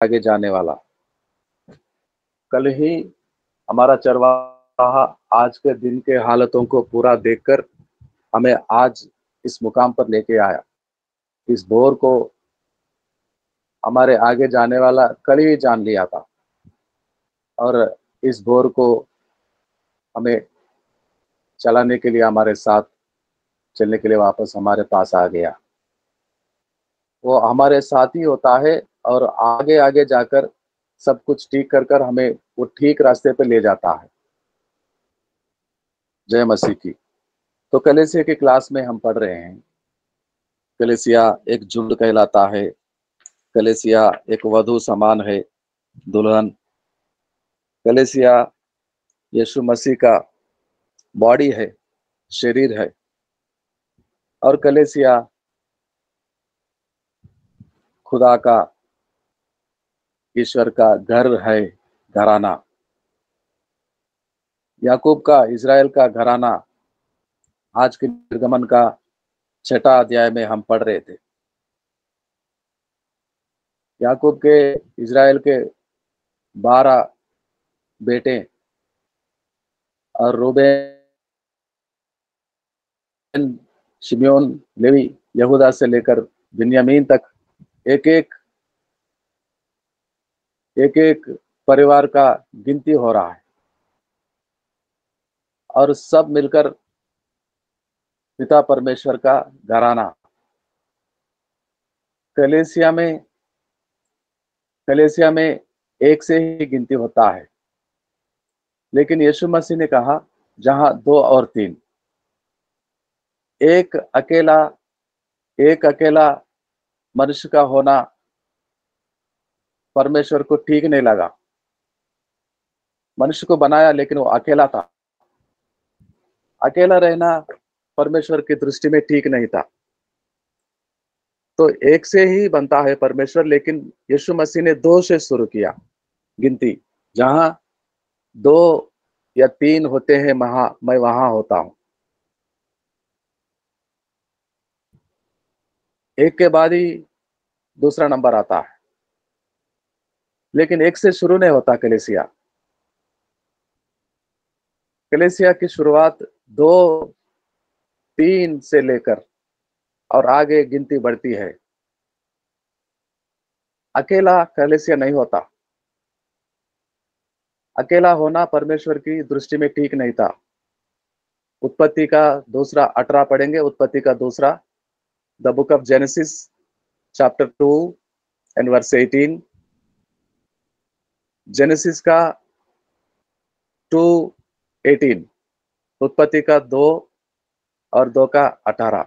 आगे जाने वाला। कल ही हमारा चरवाहा आज के दिन के हालतों को पूरा देखकर हमें आज इस मुकाम पर लेके आया। इस भोर को हमारे आगे जाने वाला कल ही जान लिया था और इस भोर को हमें चलाने के लिए, हमारे साथ चलने के लिए वापस हमारे पास आ गया। वो हमारे साथ ही होता है और आगे आगे जाकर सब कुछ ठीक कर हमें वो ठीक रास्ते पे ले जाता है। जय मसीह की। तो कलीसिया की क्लास में हम पढ़ रहे हैं। कलीसिया एक झुंड कहलाता है। कलीसिया एक वधू समान है, दुल्हन। कलीसिया यीशु मसीह का बॉडी है, शरीर है। और कलीसिया खुदा का, ईश्वर का घर है, घराना। याकूब का, इज़राइल का घराना आज के निर्गमन का 6वां अध्याय में हम पढ़ रहे थे। याकूब के, इज़राइल के 12 बेटे और रूबेन, शिमयोन, लेवी, यहूदा से लेकर बिन्यामीन तक एक एक परिवार का गिनती हो रहा है और सब मिलकर पिता परमेश्वर का घराना। कलीसिया में एक से ही गिनती होता है, लेकिन यीशु मसीह ने कहा जहां 2 और 3, एक अकेला मनुष्य का होना परमेश्वर को ठीक नहीं लगा। मनुष्य को बनाया लेकिन वो अकेला था। अकेला रहना परमेश्वर की दृष्टि में ठीक नहीं था। तो एक से ही बनता है परमेश्वर, लेकिन यीशु मसीह ने 2 से शुरू किया गिनती। जहां 2 या 3 होते हैं, मैं वहां होता हूं। एक के बाद ही दूसरा नंबर आता है, लेकिन एक से शुरू नहीं होता कलीसिया। कलीसिया की शुरुआत 2, 3 से लेकर और आगे गिनती बढ़ती है। अकेला कलीसिया नहीं होता। अकेला होना परमेश्वर की दृष्टि में ठीक नहीं था। उत्पत्ति का 2:18 पढ़ेंगे। उत्पत्ति का 2, the book of Genesis chapter 2 and verse 18। Genesis का 2:18, उत्पत्ति का 2 और 2 का 18।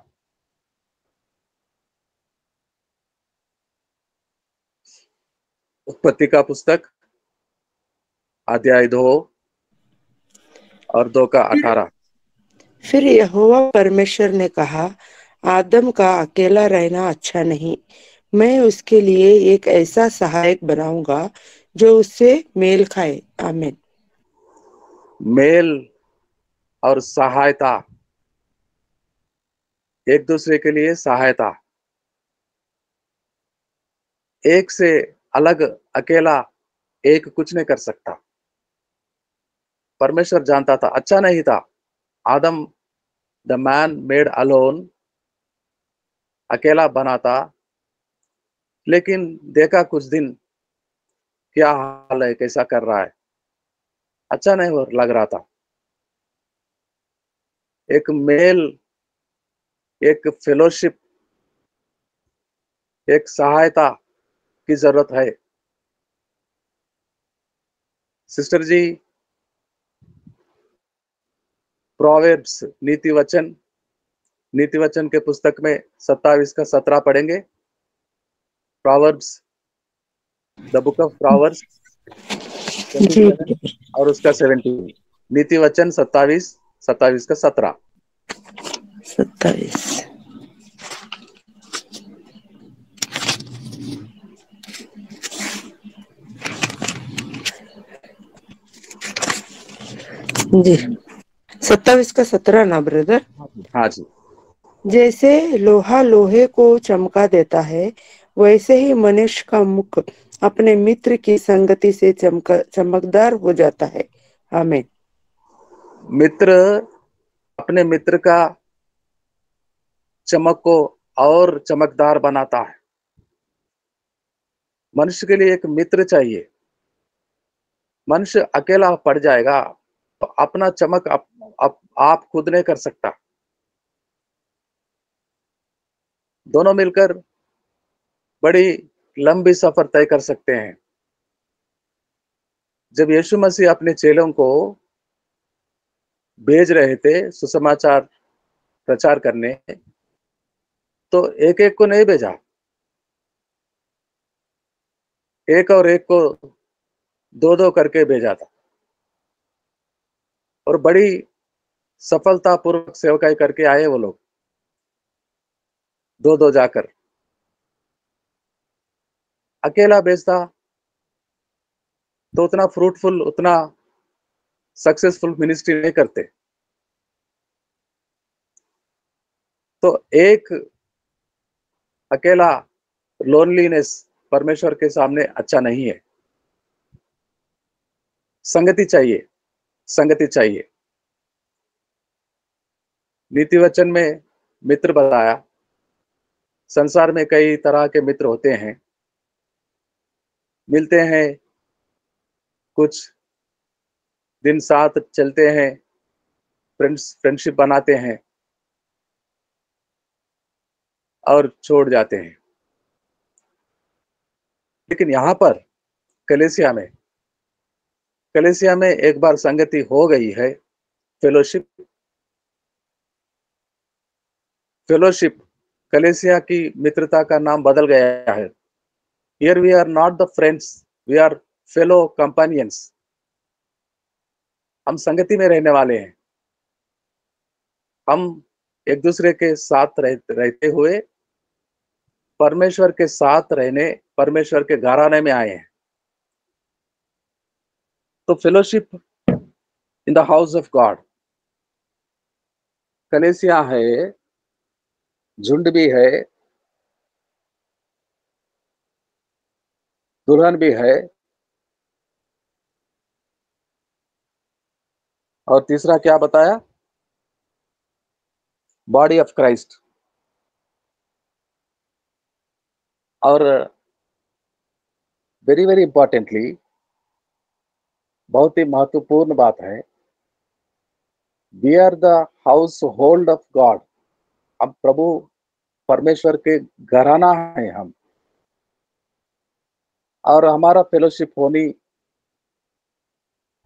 उत्पत्ति का पुस्तक अध्याय 2 और 2 का 18। फिर यहोवा परमेश्वर ने कहा, आदम का अकेला रहना अच्छा नहीं, मैं उसके लिए एक ऐसा सहायक बनाऊंगा जो उससे मेल खाए। आमीन। मेल और सहायता, एक दूसरे के लिए सहायता। एक से अलग अकेला एक कुछ नहीं कर सकता। परमेश्वर जानता था, अच्छा नहीं था। आदम, द मैन मेड अलोन, अकेला बना था, लेकिन देखा कुछ दिन क्या हाल है, कैसा कर रहा है, अच्छा नहीं लग रहा था। एक मेल, एक फेलोशिप, एक सहायता की जरूरत है। सिस्टर जी, प्रोवेर्ब्स, नीति वचन के पुस्तक में 27 का 17 पढ़ेंगे। Proverbs, the book of proverbs और उसका 17। नीति वचन 27 का 17। 27। जी, 27 का 17 ना ब्रदर? हाँ जी। जैसे लोहा लोहे को चमका देता है वैसे ही मनुष्य का मुख अपने मित्र की संगति से चमकदार हो जाता है। आमीन। मित्र अपने मित्र का चमक को और चमकदार बनाता है। मनुष्य के लिए एक मित्र चाहिए। मनुष्य अकेला पड़ जाएगा तो अपना चमक आप खुद नहीं कर सकता। दोनों मिलकर बड़ी लंबी सफर तय कर सकते हैं। जब यीशु मसीह अपने चेलों को भेज रहे थे सुसमाचार प्रचार करने, तो एक एक को नहीं भेजा, एक और एक को दो दो करके भेजा था और बड़ी सफलता पूर्वक सेवकाई करके आए वो लोग, दो दो जाकर। अकेला भेजता तो उतना फ्रूटफुल, उतना सक्सेसफुल मिनिस्ट्री नहीं करते। तो एक अकेला लोनलीनेस परमेश्वर के सामने अच्छा नहीं है। संगति चाहिए, संगति चाहिए। नीति वचन में मित्र बताया। संसार में कई तरह के मित्र होते हैं, मिलते हैं, कुछ दिन साथ चलते हैं, फ्रेंडशिप बनाते हैं और छोड़ जाते हैं। लेकिन यहाँ पर कलीसिया में एक बार संगति हो गई है, फेलोशिप, कलीसिया की मित्रता का नाम बदल गया है। Here we are not the friends, we are fellow companions. हम संगति में रहने वाले हैं। हम एक दूसरे के साथ रहते हुए परमेश्वर के साथ रहने, परमेश्वर के घराने में आए हैं। तो fellowship in the house of God, कलीसिया है, झुंड भी है, दुल्हन भी है, और तीसरा क्या बताया? Body of Christ. और वेरी वेरी इंपॉर्टेंटली, बहुत ही महत्वपूर्ण बात है, we are the household of God. हम प्रभु परमेश्वर के घराना है हम, और हमारा फेलोशिप होनी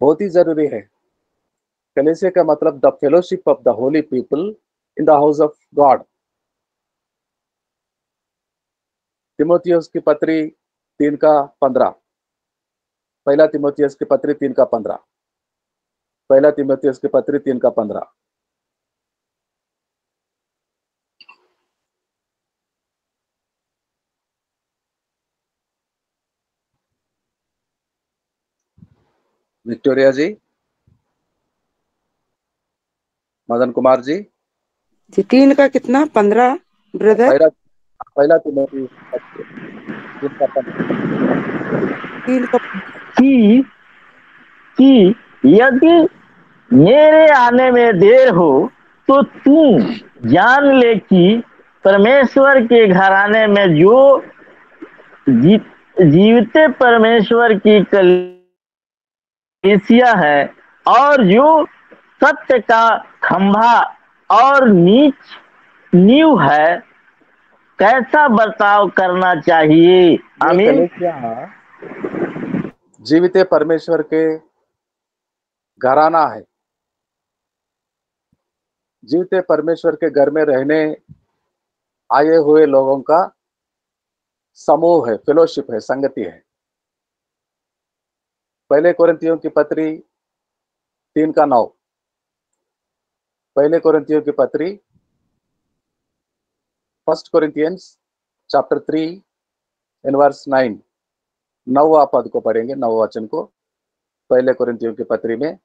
बहुत ही जरूरी है। कलीसिया का मतलब the fellowship of the Holi people in the house of God. Timothy की पत्री 3:15, पहला तिमोथियस की पत्री 3:15, पहला तिमोथियस की पत्री 3:15। विक्टोरिया जी, मदन कुमार जी, 3 का कितना? 15 ब्रदर। पहला पहला तिमोथी 3:15। 3 का। कि कि यदि मेरे आने में देर हो तो तू जान ले कि परमेश्वर के घराने में जो जीवते परमेश्वर की कलीसिया है और जो सत्य का खंभा और नींव है, कैसा बर्ताव करना चाहिए। आमीन। कलीसिया जीवित परमेश्वर के घराना है, जीवित परमेश्वर के घर में रहने आए हुए लोगों का समूह है, फेलोशिप है, संगति है। पहले कोरिन्थियों की पत्री 3:9, पहले कोरिन्थियों की पत्री, फर्स्ट कोरिन्थियंस चैप्टर 3 इन वर्स 9, 9वां पद को पढ़ेंगे, 9वां वचन को, पहले कोरिन्थियों की पत्री में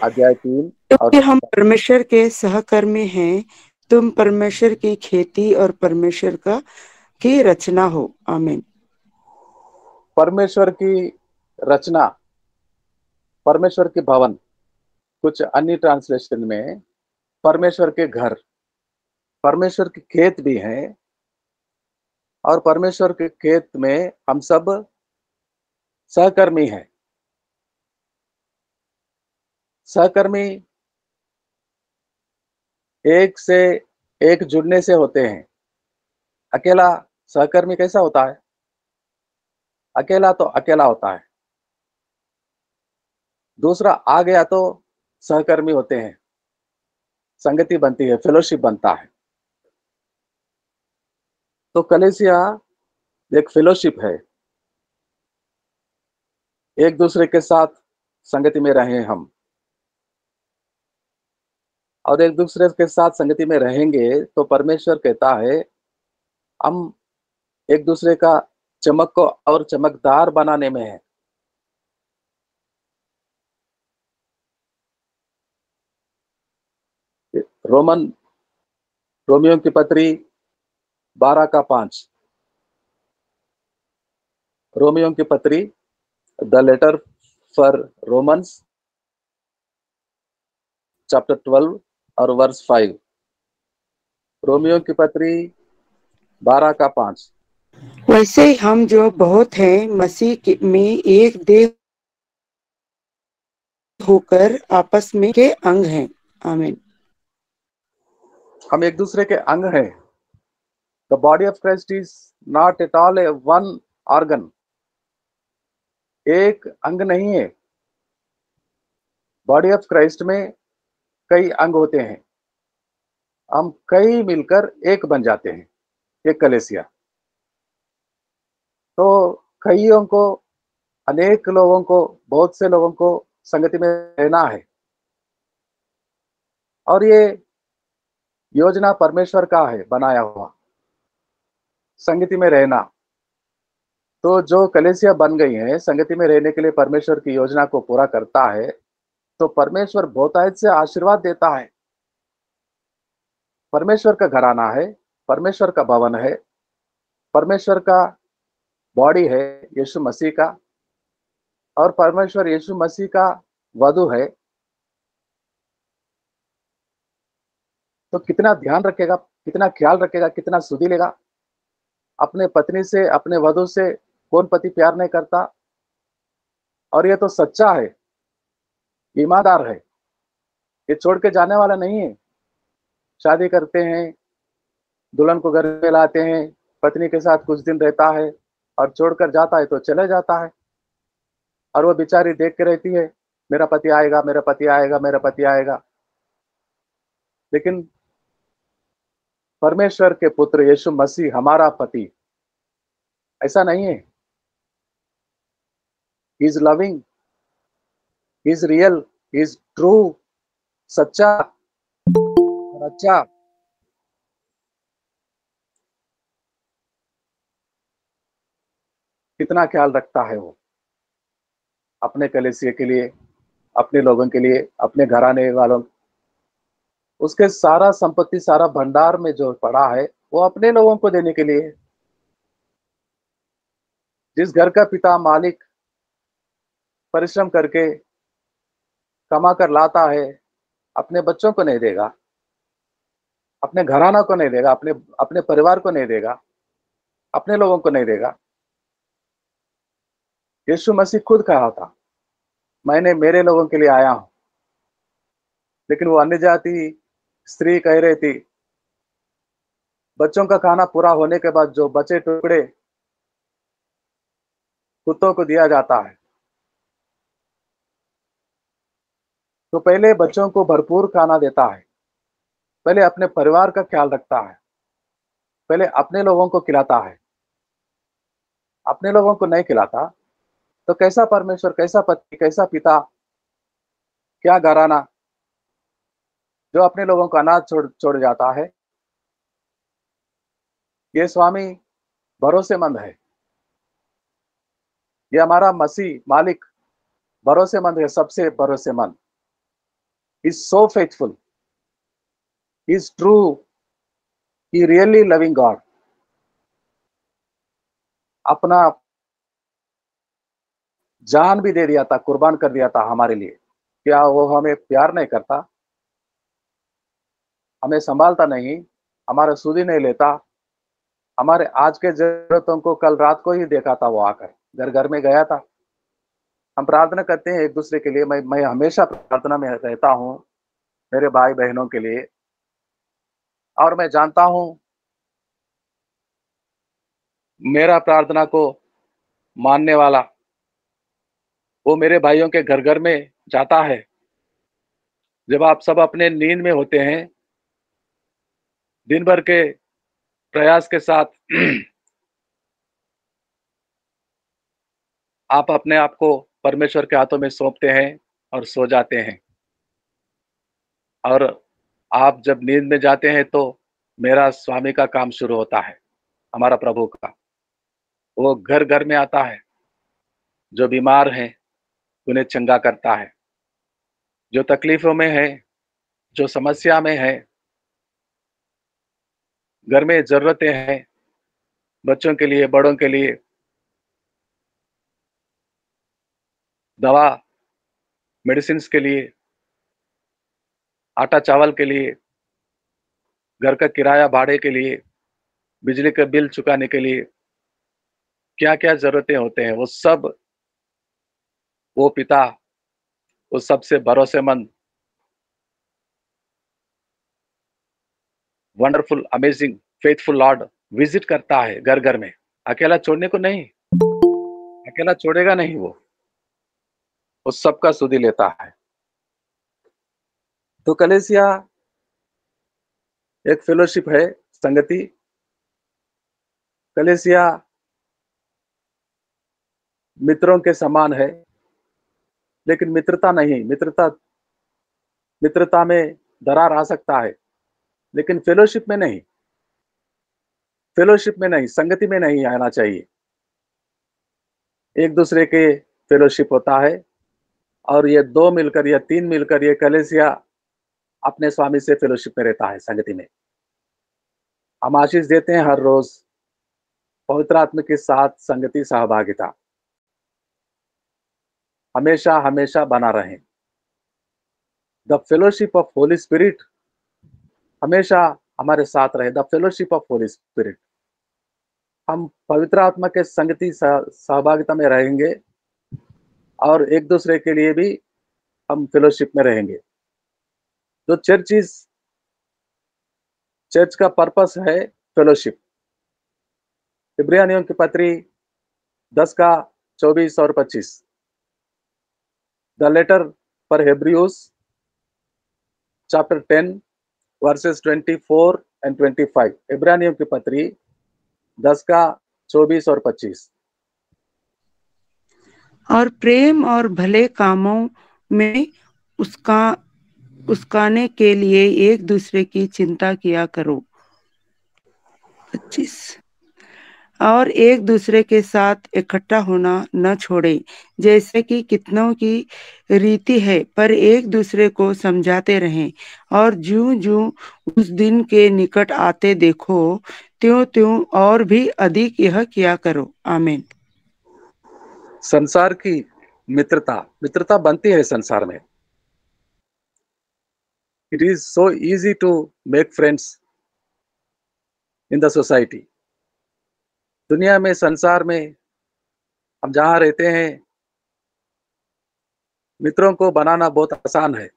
अध्याय 3। क्योंकि हम परमेश्वर के सहकर्मी हैं, तुम परमेश्वर की खेती और परमेश्वर का की रचना हो। आमीन। परमेश्वर की रचना, परमेश्वर के भवन, कुछ अन्य ट्रांसलेशन में परमेश्वर के घर, परमेश्वर के खेत भी हैं, और परमेश्वर के खेत में हम सब सहकर्मी हैं। सहकर्मी एक से एक जुड़ने से होते हैं। अकेला सहकर्मी कैसा होता है? अकेला तो अकेला होता है। दूसरा आ गया तो सहकर्मी होते हैं, संगति बनती है, फेलोशिप बनता है। तो कलीसिया एक फेलोशिप है, एक दूसरे के साथ संगति में रहें हम, और एक दूसरे के साथ संगति में रहेंगे तो परमेश्वर कहता है हम एक दूसरे का चमक को और चमकदार बनाने में है। रोमियो की पत्री 12:5, रोमियो की पत्री, the letter for Romans chapter 12 और वर्स 5। रोमियो की पत्री 12:5। वैसे हम जो बहुत हैं मसीह में एक देह होकर आपस में के अंग हैं। आमीन। हम एक दूसरे के अंग हैं। The body of Christ is not at all A one organ. एक अंग नहीं है। बॉडी ऑफ क्राइस्ट में कई अंग होते हैं। हम कई मिलकर एक बन जाते हैं, एक कलीसिया। तो कईयों को, अनेक लोगों को, बहुत से लोगों को संगति में रहना है, और ये योजना परमेश्वर का है बनाया हुआ, संगति में रहना। तो जो कलीसिया बन गई है संगति में रहने के लिए परमेश्वर की योजना को पूरा करता है, तो परमेश्वर बहुतायत से आशीर्वाद देता है। परमेश्वर का घराना है, परमेश्वर का भवन है, परमेश्वर का बॉडी है यीशु मसीह का, और परमेश्वर यीशु मसीह का वधु है। तो कितना ध्यान रखेगा, कितना ख्याल रखेगा, कितना सुधी लेगा। अपने पत्नी से, अपने वधु से कौन पति प्यार नहीं करता? और ये तो सच्चा है, ईमानदार है, ये छोड़ के जाने वाला नहीं है। शादी करते हैं, दुल्हन को घर में लाते हैं, पत्नी के साथ कुछ दिन रहता है और छोड़कर जाता है तो चले जाता है, और वो बेचारी देख के रहती है मेरा पति आएगा, मेरा पति आएगा, मेरा पति आएगा। लेकिन परमेश्वर के पुत्र यीशु मसीह हमारा पति ऐसा नहीं है। He is loving, he is real, he is true, सच्चा और अच्छा। कितना ख्याल रखता है वो अपने कलीसिया के लिए, अपने लोगों के लिए, अपने घराने वालों। उसके सारा संपत्ति, सारा भंडार में जो पड़ा है वो अपने लोगों को देने के लिए। जिस घर का पिता मालिक परिश्रम करके कमा कर लाता है, अपने बच्चों को नहीं देगा, अपने घराना को नहीं देगा, अपने अपने परिवार को नहीं देगा, अपने लोगों को नहीं देगा। यीशु मसीह खुद कहा था मैंने मेरे लोगों के लिए आया हूं। लेकिन वो अन्य जाति स्त्री कह रही थी, बच्चों का खाना पूरा होने के बाद जो बचे टुकड़े कुत्तों को दिया जाता है। तो पहले बच्चों को भरपूर खाना देता है, पहले अपने परिवार का ख्याल रखता है, पहले अपने लोगों को खिलाता है। अपने लोगों को नहीं खिलाता तो कैसा परमेश्वर, कैसा पति, कैसा पिता, क्या घराना जो अपने लोगों को अनाथ छोड़ छोड़ जाता है। ये स्वामी भरोसेमंद है, ये हमारा मसीह मालिक भरोसेमंद है, सबसे भरोसेमंद। Is so faithful, is true, he really loving God. अपना जान भी दे दिया था, कुर्बान कर दिया था हमारे लिए। क्या वो हमें प्यार नहीं करता? हमें संभालता नहीं, हमारा सुध ही नहीं लेता? हमारे आज के जरूरतों को कल रात को ही देखा था, वो आकर घर घर में गया था। हम प्रार्थना करते हैं एक दूसरे के लिए। मैं हमेशा प्रार्थना में रहता हूँ मेरे भाई बहनों के लिए, और मैं जानता हूँ मेरा प्रार्थना को मानने वाला वो मेरे भाइयों के घर घर में जाता है। जब आप सब अपने नींद में होते हैं, दिन भर के प्रयास के साथ आप अपने आप को परमेश्वर के हाथों में सौंपते हैं और सो जाते हैं, और आप जब नींद में जाते हैं तो मेरा स्वामी का काम शुरू होता है, हमारा प्रभु का। वो घर घर में आता है, जो बीमार हैं उन्हें चंगा करता है, जो तकलीफों में है, जो समस्या में है, घर में जरूरतें हैं, बच्चों के लिए, बड़ों के लिए, दवा मेडिसिन के लिए, आटा चावल के लिए, घर का किराया भाड़े के लिए, बिजली का बिल चुकाने के लिए, क्या क्या जरूरतें होते हैं, वो सब वो पिता, वो सबसे भरोसेमंद, wonderful, amazing, faithful Lord visit करता है घर घर में। अकेला छोड़ने को नहीं, अकेला छोड़ेगा नहीं वो सबका सुधि लेता है। तो कलेसिया एक फेलोशिप है, संगति। कलेसिया मित्रों के समान है, लेकिन मित्रता नहीं। मित्रता में दरार आ सकता है, लेकिन फेलोशिप में नहीं। फेलोशिप में नहीं, संगति में नहीं आना चाहिए। एक दूसरे के फेलोशिप होता है, और ये दो मिलकर या तीन मिलकर ये कलेसिया अपने स्वामी से फेलोशिप में रहता है, संगति में। हम आशीष देते हैं हर रोज पवित्र आत्मा के साथ संगति, सहभागिता हमेशा हमेशा बना रहे। The fellowship of Holi spirit हमेशा हमारे साथ रहे। The fellowship of Holi spirit, हम पवित्र आत्मा के संगति सहभागिता में रहेंगे, और एक दूसरे के लिए भी हम फेलोशिप में रहेंगे। तो चर्च का पर्पस है फेलोशिप। इब्रानियों की पत्री 10 का 24 और 25। The letter for Hebrews chapter 10 verses 24 and 25। इब्रानियों की पत्री 10 का 24 और 25। और प्रेम और भले कामों में उस्काने के लिए एक दूसरे की चिंता किया करो। 25। और एक दूसरे के साथ इकट्ठा होना न छोड़े, जैसे कि कितनों की रीति है, पर एक दूसरे को समझाते रहें, और ज्यों ज्यों उस दिन के निकट आते देखो, त्यों त्यों और भी अधिक यह किया करो। आमीन। संसार की मित्रता बनती है संसार में। It is so easy to make friends in the society. दुनिया में, संसार में हम जहाँ रहते हैं, मित्रों को बनाना बहुत आसान है।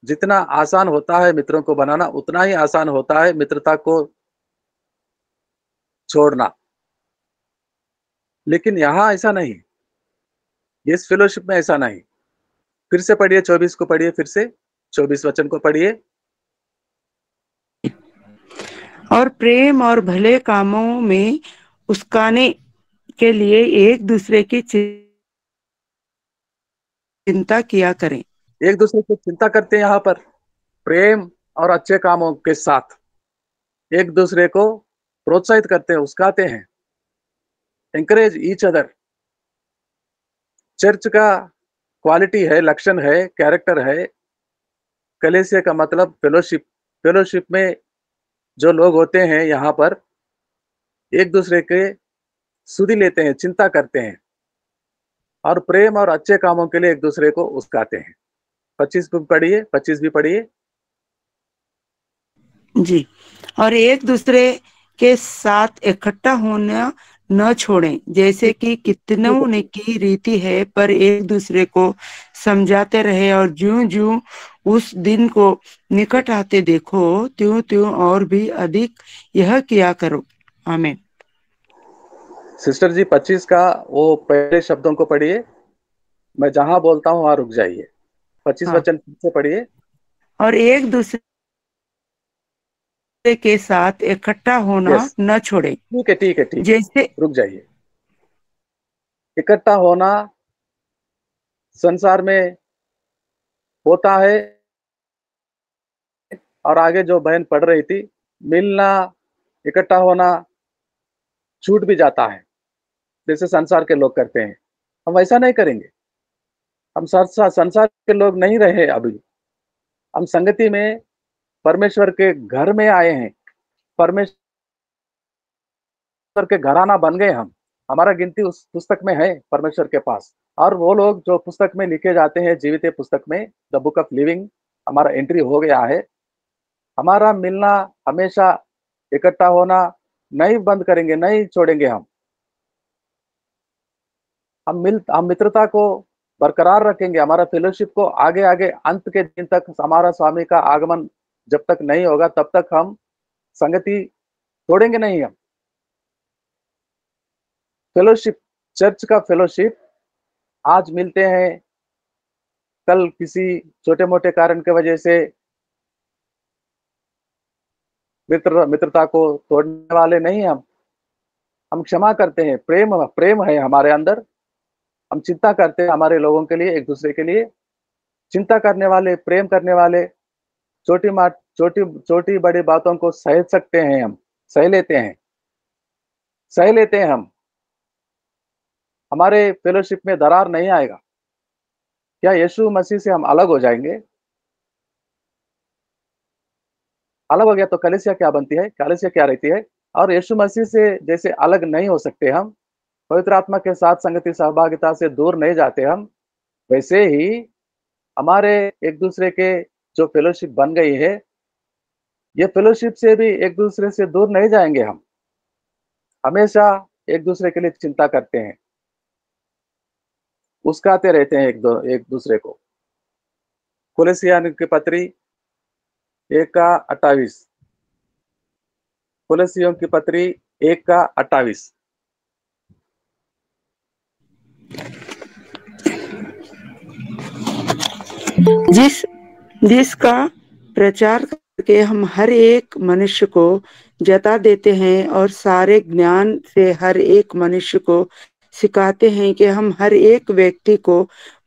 जितना आसान होता है मित्रों को बनाना, उतना ही आसान होता है मित्रता को छोड़ना। लेकिन यहाँ ऐसा नहीं, इस फेलोशिप में ऐसा नहीं। फिर से पढ़िए, 24 को पढ़िए, फिर से 24 वचन को पढ़िए। और प्रेम और भले कामों में उस्काने के लिए एक दूसरे की चिंता किया करें। एक दूसरे की चिंता करते हैं यहाँ पर, प्रेम और अच्छे कामों के साथ एक दूसरे को प्रोत्साहित करते हैं, उस्काते हैं। Encourage each other. चर्च का क्वालिटी है, लक्षण है, कैरेक्टर है। कलीसिया का मतलब फेलोशिप। फेलोशिप में जो लोग होते हैं यहाँ पर, एक दूसरे के सुधि लेते हैं, चिंता करते हैं और प्रेम और अच्छे कामों के लिए एक दूसरे को उकसाते हैं। 25 भी पढ़िए, 25 भी पढ़िए। जी। और एक दूसरे के साथ इकट्ठा होना न छोड़ें, जैसे ठीक कि ठीक कितनों है, ने की रीति है, पर एक दूसरे को समझाते रहे, और ज्यों ज्यों उस दिन को निकट आते देखो, त्यों त्यों और भी अधिक यह किया करो। आमीन। सिस्टर जी 25 का वो पहले शब्दों को पढ़िए। मैं जहां बोलता हूं वहां रुक जाइए। 25 हाँ। वचन फिर से पढ़िए। और एक दूसरे के साथ इकट्ठा होना यस, न छोड़ें, ठीक है, ठीक है, ठीक है। जैसे रुक जाइए। इकट्ठा होना संसार में होता है। और आगे जो बहन पढ़ रही थी, मिलना, इकट्ठा होना छूट भी जाता है, जैसे संसार के लोग करते हैं। हम ऐसा नहीं करेंगे। हम संसार के लोग नहीं रहे अभी। हम संगति में परमेश्वर के घर में आए हैं। परमेश्वर के घराना बन गए हम। हमारा गिनती उस पुस्तक में है परमेश्वर के पास। और वो लोग जो पुस्तक में लिखे जाते हैं, जीवित पुस्तक में, द बुक ऑफ लिविंग, हमारा एंट्री हो गया है। हमारा मिलना, हमेशा इकट्ठा होना नहीं बंद करेंगे, नहीं छोड़ेंगे हम। हम मित्रता को बरकरार रखेंगे। हमारा फेलोशिप को आगे आगे अंत के दिन तक, हमारा स्वामी का आगमन जब तक नहीं होगा तब तक हम संगति तोड़ेंगे नहीं हम। फेलोशिप, चर्च का फेलोशिप, आज मिलते हैं, कल किसी छोटे मोटे कारण की वजह से मित्रता को तोड़ने वाले नहीं हम क्षमा करते हैं। प्रेम प्रेम है हमारे अंदर। हम चिंता करते हैं हमारे लोगों के लिए, एक दूसरे के लिए। चिंता करने वाले, प्रेम करने वाले, छोटी छोटी बड़ी बातों को सह सकते हैं हम। सह लेते हैं, सह लेते हैं हम। हमारे फेलोशिप में दरार नहीं आएगा। क्या यीशु मसीह से हम अलग हो जाएंगे? अलग हो गया तो कलीसिया क्या बनती है? कलीसिया क्या रहती है? और यीशु मसीह से जैसे अलग नहीं हो सकते हम, पवित्र आत्मा के साथ संगति सहभागिता से दूर नहीं जाते हम, वैसे ही हमारे एक दूसरे के जो फेलोशिप बन गई है, ये फेलोशिप से भी एक दूसरे से दूर नहीं जाएंगे हम। हमेशा एक दूसरे के लिए चिंता करते हैं, उस्काते रहते हैं एक दूसरे को। कुलसियान की पत्री 1 का 28। कुलसियों की पत्री 1 का 28। जिस जिसका प्रचार करके हम हर एक मनुष्य को जता देते हैं, और सारे ज्ञान से हर एक मनुष्य को सिखाते हैं कि हम हर एक व्यक्ति को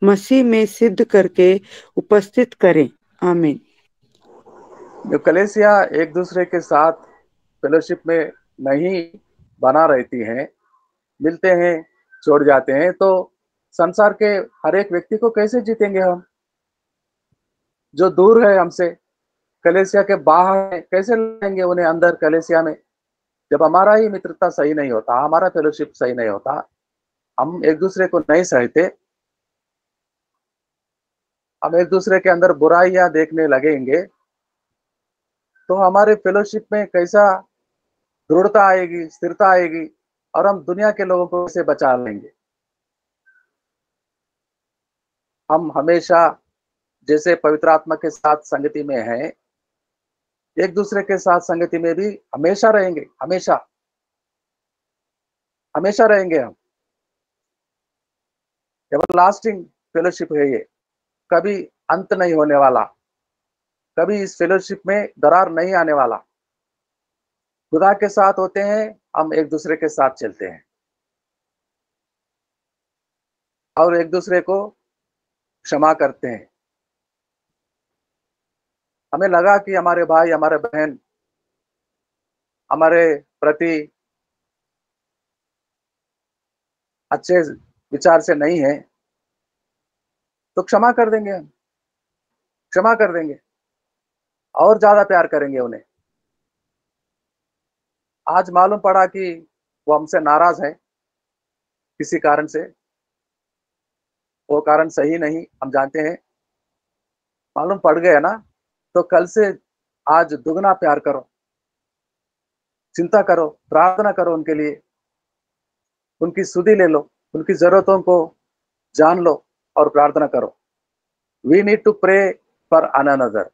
मसीह में सिद्ध करके उपस्थित करें। आमीन। जो कलेसिया एक दूसरे के साथ फेलोशिप में नहीं बना रहती हैं, मिलते हैं, छोड़ जाते हैं, तो संसार के हर एक व्यक्ति को कैसे जीतेंगे हम? जो दूर है हमसे, कलेसिया के बाहर है, कैसे लाएंगे उन्हें अंदर कलेसिया में? जब हमारा ही मित्रता सही नहीं होता, हमारा फेलोशिप सही नहीं होता, हम एक दूसरे को नहीं सहते, हम एक दूसरे के अंदर बुराइयां देखने लगेंगे, तो हमारे फेलोशिप में कैसा दृढ़ता आएगी, स्थिरता आएगी, और हम दुनिया के लोगों को कैसे बचा लेंगे? हम हमेशा जैसे पवित्र आत्मा के साथ संगति में हैं, एक दूसरे के साथ संगति में भी हमेशा रहेंगे। हमेशा हमेशा रहेंगे हम। एवरलास्टिंग फेलोशिप है ये, कभी अंत नहीं होने वाला। कभी इस फेलोशिप में दरार नहीं आने वाला। खुदा के साथ होते हैं, हम एक दूसरे के साथ चलते हैं और एक दूसरे को क्षमा करते हैं। हमें लगा कि हमारे भाई, हमारे बहन हमारे प्रति अच्छे विचार से नहीं है, तो क्षमा कर देंगे हम। क्षमा कर देंगे और ज्यादा प्यार करेंगे उन्हें। आज मालूम पड़ा कि वो हमसे नाराज है, किसी कारण से, वो कारण सही नहीं, हम जानते हैं, मालूम पड़ गया ना, तो कल से आज दुगना प्यार करो, चिंता करो, प्रार्थना करो उनके लिए, उनकी सुधि ले लो, उनकी जरूरतों को जान लो और प्रार्थना करो। We need to pray for an another.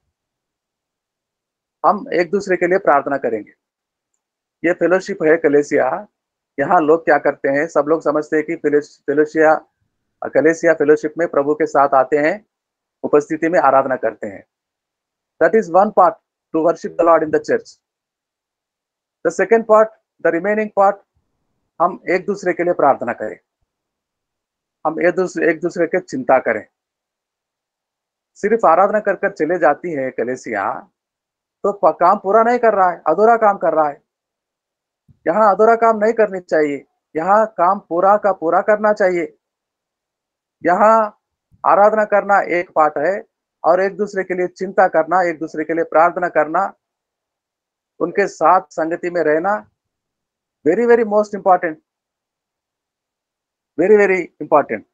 हम एक दूसरे के लिए प्रार्थना करेंगे। ये फेलोशिप है कलेसिया। यहाँ लोग क्या करते हैं, सब लोग समझते हैं कि फेलोशिया कलेसिया फेलोशिप में प्रभु के साथ आते हैं, उपस्थिति में आराधना करते हैं। That is one part two worship the Lord in the church. The second part, the remaining part, हम एक दूसरे के लिए प्रार्थना करें, हम एक दूसरे के चिंता करें। सिर्फ आराधना कर कर चले जाती है कलेसिया तो काम पूरा नहीं कर रहा है, अधूरा काम कर रहा है। यहाँ अधूरा काम नहीं करनी चाहिए, यहाँ काम पूरा का पूरा करना चाहिए। यहाँ आराधना करना एक पार्ट है और एक दूसरे के लिए चिंता करना, एक दूसरे के लिए प्रार्थना करना, उनके साथ संगति में रहना, very very most important, very very important.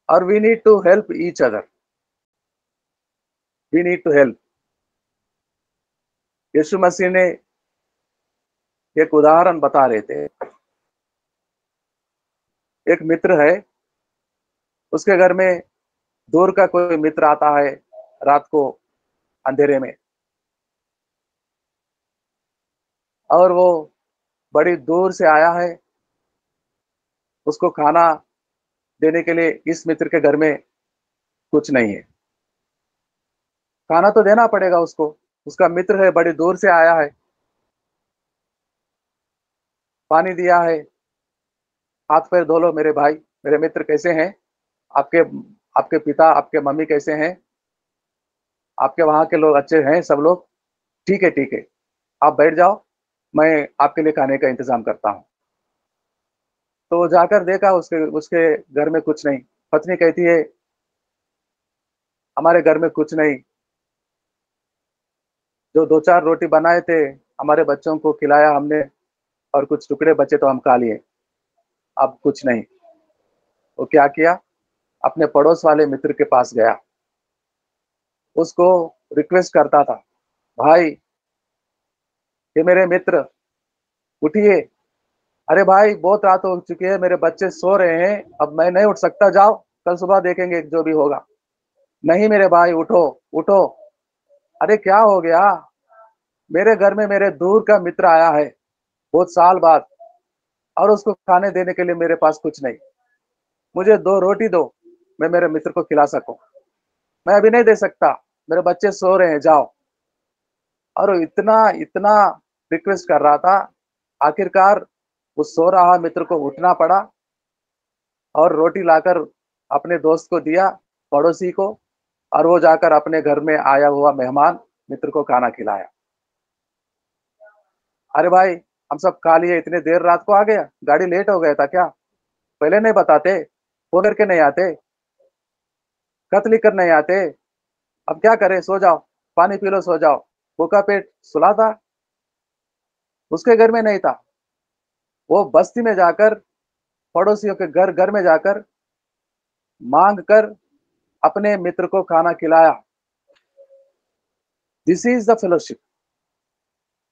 और we need to help each other, we need to help. यीशु मसीह ने एक उदाहरण बता रहे थे। एक मित्र है, उसके घर में दूर का कोई मित्र आता है रात को अंधेरे में, और वो बड़ी दूर से आया है, उसको खाना देने के लिए इस मित्र के घर में कुछ नहीं है। खाना तो देना पड़ेगा उसको, उसका मित्र है, बड़ी दूर से आया है, पानी दिया है, हाथ पैर धो लो मेरे भाई, मेरे मित्र कैसे हैं, आपके आपके पिता आपके मम्मी कैसे हैं, आपके वहां के लोग अच्छे हैं सब लोग, ठीक है ठीक है, आप बैठ जाओ, मैं आपके लिए खाने का इंतजाम करता हूँ। तो वो जाकर देखा, उसके उसके घर में कुछ नहीं। पत्नी कहती है, हमारे घर में कुछ नहीं, जो दो चार रोटी बनाए थे हमारे बच्चों को खिलाया हमने, और कुछ टुकड़े बचे तो हम खा लिए, अब कुछ नहीं। वो क्या किया, अपने पड़ोस वाले मित्र के पास गया, उसको रिक्वेस्ट करता था, भाई ये मेरे मित्र, उठिए, अरे भाई बहुत रात हो चुकी है, मेरे बच्चे सो रहे हैं, अब मैं नहीं उठ सकता, जाओ कल सुबह देखेंगे जो भी होगा। नहीं मेरे भाई, उठो उठो। अरे क्या हो गया, मेरे घर में मेरे दूर का मित्र आया है बहुत साल बाद, और उसको खाने देने के लिए मेरे पास कुछ नहीं, मुझे दो रोटी दो, मैं मेरे मित्र को खिला सकूं। मैं अभी नहीं दे सकता, मेरे बच्चे सो रहे हैं, जाओ। और इतना इतना रिक्वेस्ट कर रहा था, आखिरकार उस सो रहा मित्र को उठना पड़ा और रोटी लाकर अपने दोस्त को दिया, पड़ोसी को, और वो जाकर अपने घर में आया हुआ मेहमान मित्र को खाना खिलाया। अरे भाई, हम सब खा लिए, इतने देर रात को आ गया, गाड़ी लेट हो गया था क्या, पहले नहीं बताते, फोन करके नहीं आते, खत लिख कर नहीं आते, अब क्या करें, सो जाओ, पानी पी लो, सो जाओ। भूखा पेट सुला था, उसके घर में नहीं था, वो बस्ती में जाकर, पड़ोसियों के घर घर में जाकर मांग कर अपने मित्र को खाना खिलाया। This is the fellowship.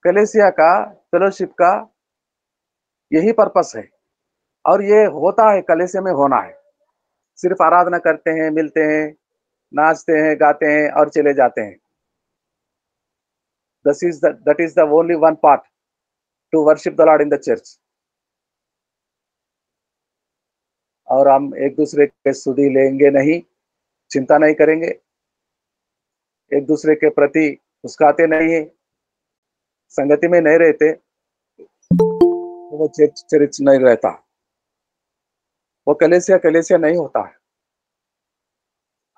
कलेसिया का, फेलोशिप का यही पर्पस है, और ये होता है, कलेसिया में होना है। सिर्फ आराधना करते हैं, मिलते हैं, नाचते हैं, गाते हैं और चले जाते हैं। That is the only one part to worship the Lord in the church। और हम एक दूसरे के सुधि लेंगे नहीं, चिंता नहीं करेंगे, एक दूसरे के प्रति मुस्काते नहीं है, संगति में नहीं रहते, तो वो चरित्र नहीं रहता, वो कलेसिया कलेसिया नहीं होता है।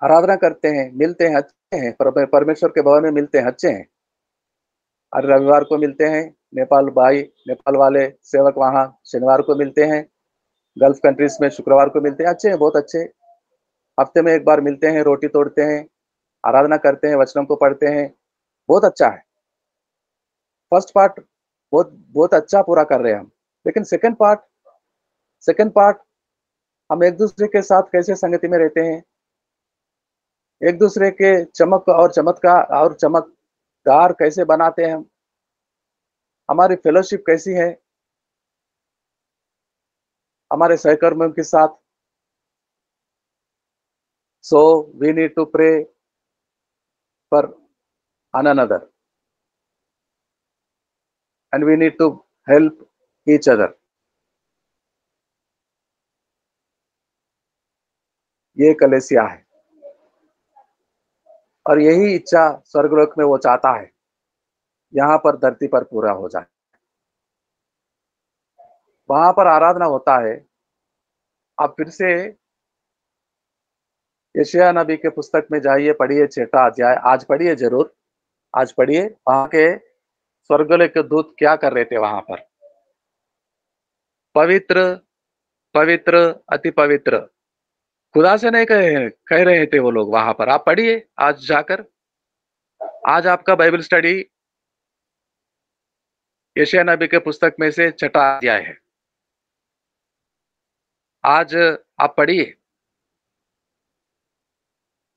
आराधना करते हैं, मिलते हैं, अच्छे हैं, परमेश्वर के भवन में मिलते हैं, अच्छे हैं। हर रविवार को मिलते हैं, नेपाल भाई, नेपाल वाले सेवक वहाँ शनिवार को मिलते हैं, गल्फ कंट्रीज में शुक्रवार को मिलते हैं, अच्छे हैं, बहुत अच्छे। हफ्ते में एक बार मिलते हैं, रोटी तोड़ते हैं, आराधना करते हैं, वचनों को पढ़ते हैं, बहुत अच्छा है। फर्स्ट पार्ट बहुत बहुत अच्छा पूरा कर रहे हैं हम, लेकिन सेकंड पार्ट सेकंड पार्ट, हम एक दूसरे के साथ कैसे संगति में रहते हैं, एक दूसरे के चमक और चमकदार कैसे बनाते हैं, हमारी फेलोशिप कैसी है हमारे सहकर्मियों के साथ. So we need to pray for one another and we need to help each other. ये कलेसिया है और यही इच्छा स्वर्गलोक में वो चाहता है, यहाँ पर धरती पर पूरा हो जाए. वहां पर आराधना होता है. आप फिर से यशायाह नबी के पुस्तक में जाइए, पढ़िए 6वां अध्याय. आज पढ़िए, जरूर आज पढ़िए. वहां के स्वर्गलोक के दूत क्या कर रहे थे वहां पर? पवित्र पवित्र अति पवित्र, खुदा से नहीं कह रहे थे वो लोग वहां पर. आप पढ़िए आज जाकर. आज आपका बाइबल स्टडी यशायाह नबी के पुस्तक में से 6वां अध्याय है. आज आप पढ़िए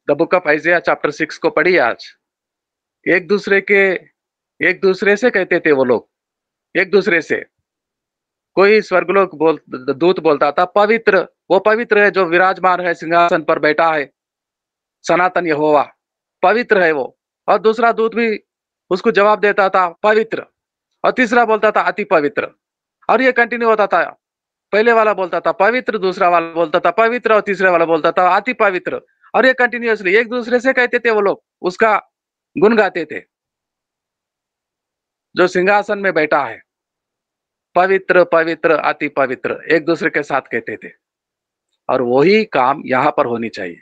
द बुक ऑफ आइज़ाया चैप्टर 6 को पढ़िए. आज एक दूसरे से कहते थे वो लोग, एक दूसरे से. कोई स्वर्गलोक दूत बोलता था पवित्र, वो पवित्र है जो विराजमान है सिंहासन पर बैठा है, सनातन यहोवा पवित्र है वो. और दूसरा दूत भी उसको जवाब देता था पवित्र, और तीसरा बोलता था अति पवित्र. और ये कंटिन्यू होता था. पहले वाला बोलता था पवित्र, दूसरा वाला बोलता था पवित्र, और तीसरे वाला बोलता था अति पवित्र. और ये कंटिन्यूअसली एक दूसरे से कहते थे वो लोग, उसका गुण गाते थे जो सिंहासन में बैठा है. पवित्र पवित्र अति पवित्र एक दूसरे के साथ कहते थे. और वही काम यहां पर होनी चाहिए.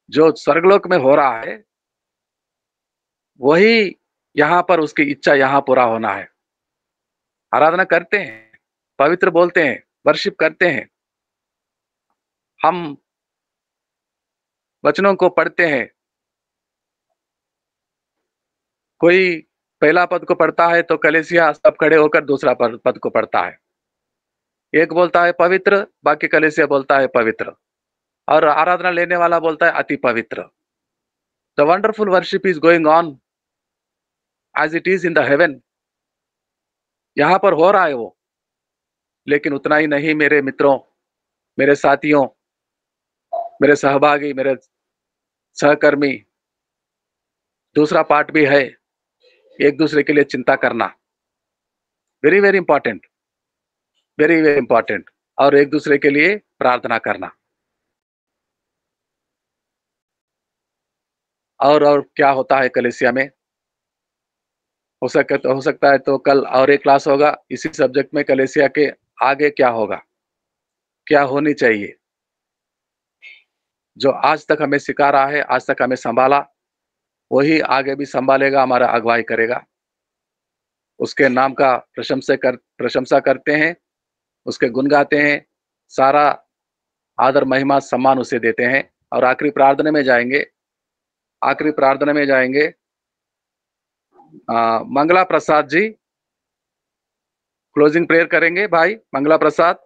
जो स्वर्गलोक में हो रहा है वही यहां पर उसकी इच्छा यहां पूरा होना है. आराधना करते हैं, पवित्र बोलते हैं, वर्शिप करते हैं, हम वचनों को पढ़ते हैं. कोई पहला पद को पढ़ता है तो कलीसिया सब खड़े होकर दूसरा पद को पढ़ता है. एक बोलता है पवित्र, बाकी कलीसिया बोलता है पवित्र, और आराधना लेने वाला बोलता है अति पवित्र. The wonderful worship is going on as it is in the heaven. यहां पर हो रहा है वो. लेकिन उतना ही नहीं मेरे मित्रों, मेरे साथियों, मेरे सहभागी, मेरे सहकर्मी, दूसरा पार्ट भी है, एक दूसरे के लिए चिंता करना. Very very important, very very important. और एक दूसरे के लिए प्रार्थना करना. और क्या होता है कलीसिया में? हो सकता है तो कल और एक क्लास होगा इसी सब्जेक्ट में. कलीसिया के आगे क्या होगा, क्या होनी चाहिए. जो आज तक हमें सिखा रहा है, आज तक हमें संभाला, वही आगे भी संभालेगा, हमारा अगुवाई करेगा. उसके नाम का प्रशंसा करते हैं, उसके गुण गाते हैं, सारा आदर महिमा सम्मान उसे देते हैं. और आखिरी प्रार्थना में जाएंगे. मंगला प्रसाद जी क्लोजिंग प्रेयर करेंगे. भाई मंगला प्रसाद.